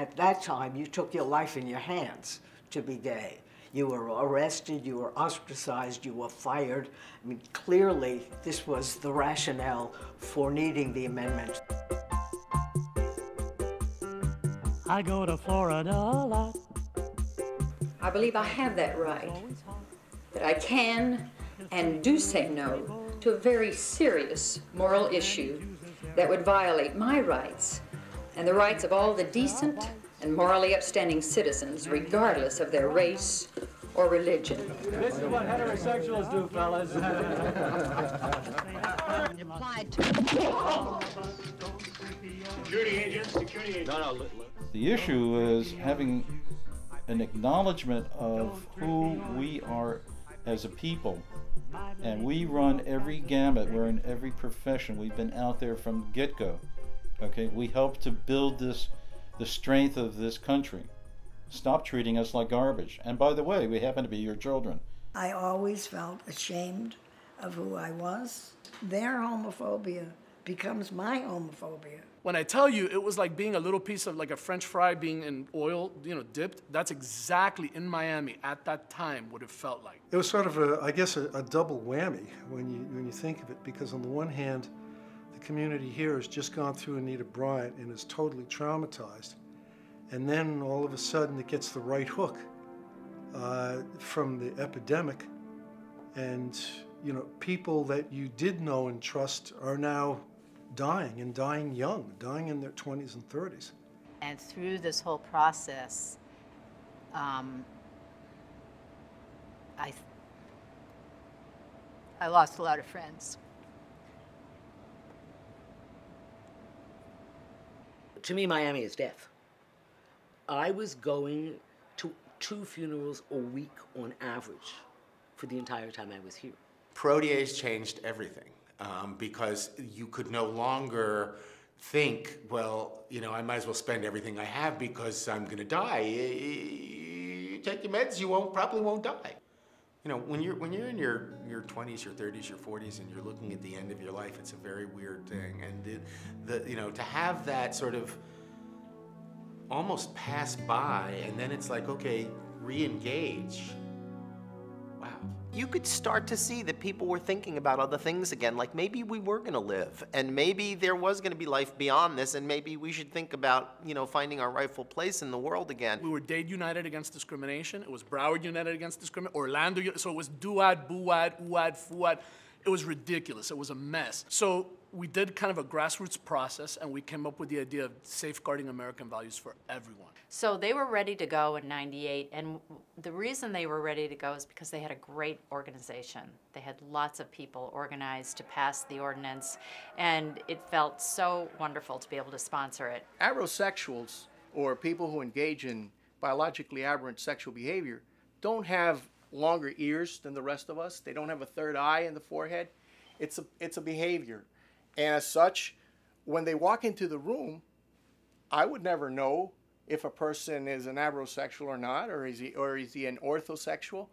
at that time, you took your life in your hands to be gay. You were arrested, you were ostracized, you were fired. I mean, clearly, this was the rationale for needing the amendment. I go to Florida a lot. I believe I have that right, that I can and do say no to a very serious moral issue that would violate my rights and the rights of all the decent and morally upstanding citizens, regardless of their race or religion. This is what heterosexuals do, fellas. Security agents, security agents. No. The issue is having an acknowledgement of who we are as a people. And we run every gamut. We're in every profession. We've been out there from get-go. Okay, we help to build the strength of this country. Stop treating us like garbage. And by the way, we happen to be your children. I always felt ashamed of who I was. Their homophobia becomes my homophobia. When I tell you it was like being a little piece of like a French fry being in oil, dipped, that's exactly in Miami at that time what it felt like. It was sort of I guess a double whammy when you think of it, because on the one hand, the community here has just gone through Anita Bryant and is totally traumatized. And then all of a sudden it gets the right hook from the epidemic. And, people that you did know and trust are now dying, and dying young, dying in their 20s and 30s. And through this whole process, I lost a lot of friends. To me, Miami is death. I was going to 2 funerals a week on average for the entire time I was here. Protease changed everything. Because you could no longer think, well, I might as well spend everything I have because I'm going to die. You take your meds, you probably won't die. When you're in your 20s, your 30s, your 40s, and you're looking at the end of your life, it's a very weird thing. And to have that sort of almost pass by, and then it's like, okay, re-engage. Wow. You could start to see that people were thinking about other things again, like maybe we were going to live, and maybe there was going to be life beyond this, and maybe we should think about, finding our rightful place in the world again. We were Dade United Against Discrimination. It was Broward United Against Discrimination. Orlando, so it was DUAD, BUAD, UAD, FUAD. It was ridiculous. It was a mess. So we did kind of a grassroots process, and we came up with the idea of safeguarding American values for everyone. So they were ready to go in '98, and the reason they were ready to go is because they had a great organization. They had lots of people organized to pass the ordinance, and it felt so wonderful to be able to sponsor it. Aberosexuals, or people who engage in biologically aberrant sexual behavior, don't have longer ears than the rest of us. They don't have a third eye in the forehead. It's a behavior. And as such, when they walk into the room, I would never know if a person is an aberosexual or not, or is he an orthosexual.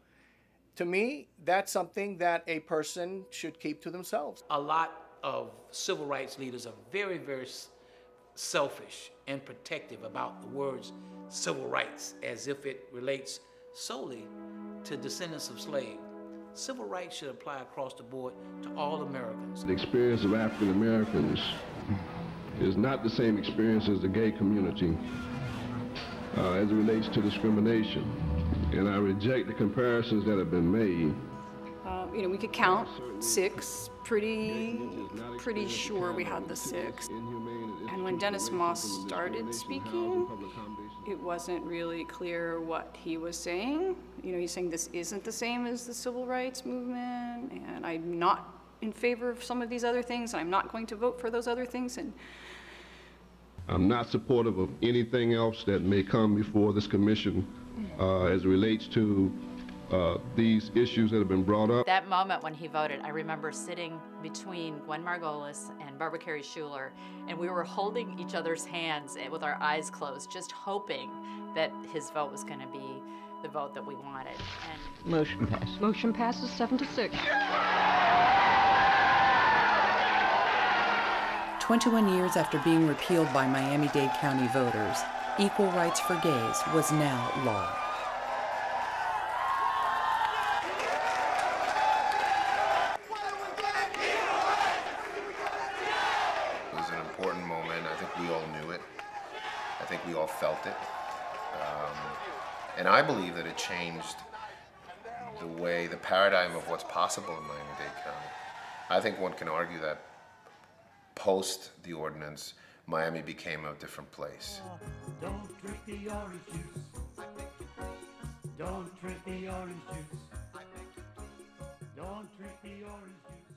To me, that's something that a person should keep to themselves. A lot of civil rights leaders are very, very selfish and protective about the words civil rights, as if it relates solely to descendants of slaves. Civil rights should apply across the board to all Americans. The experience of African Americans is not the same experience as the gay community as it relates to discrimination. And I reject the comparisons that have been made. We could count 6, pretty sure we had the 6. And when Dennis Moss started speaking, it wasn't really clear what he was saying. He's saying this isn't the same as the civil rights movement, and I'm not in favor of some of these other things, and I'm not going to vote for those other things. And I'm not supportive of anything else that may come before this commission as it relates to these issues that have been brought up. That moment when he voted, I remember sitting between Gwen Margolis and Barbara Carey Schuler, and we were holding each other's hands with our eyes closed, just hoping that his vote was going to be the vote that we wanted. And motion passed. Motion passes 7-6. 21 years after being repealed by Miami-Dade County voters, equal rights for gays was now law. It was an important moment. I think we all knew it. I think we all felt it. And I believe that it changed the paradigm of what's possible in Miami-Dade County. I think one can argue that post the ordinance, Miami became a different place. Don't drink the orange juice. Don't drink the orange juice. Don't drink the orange juice.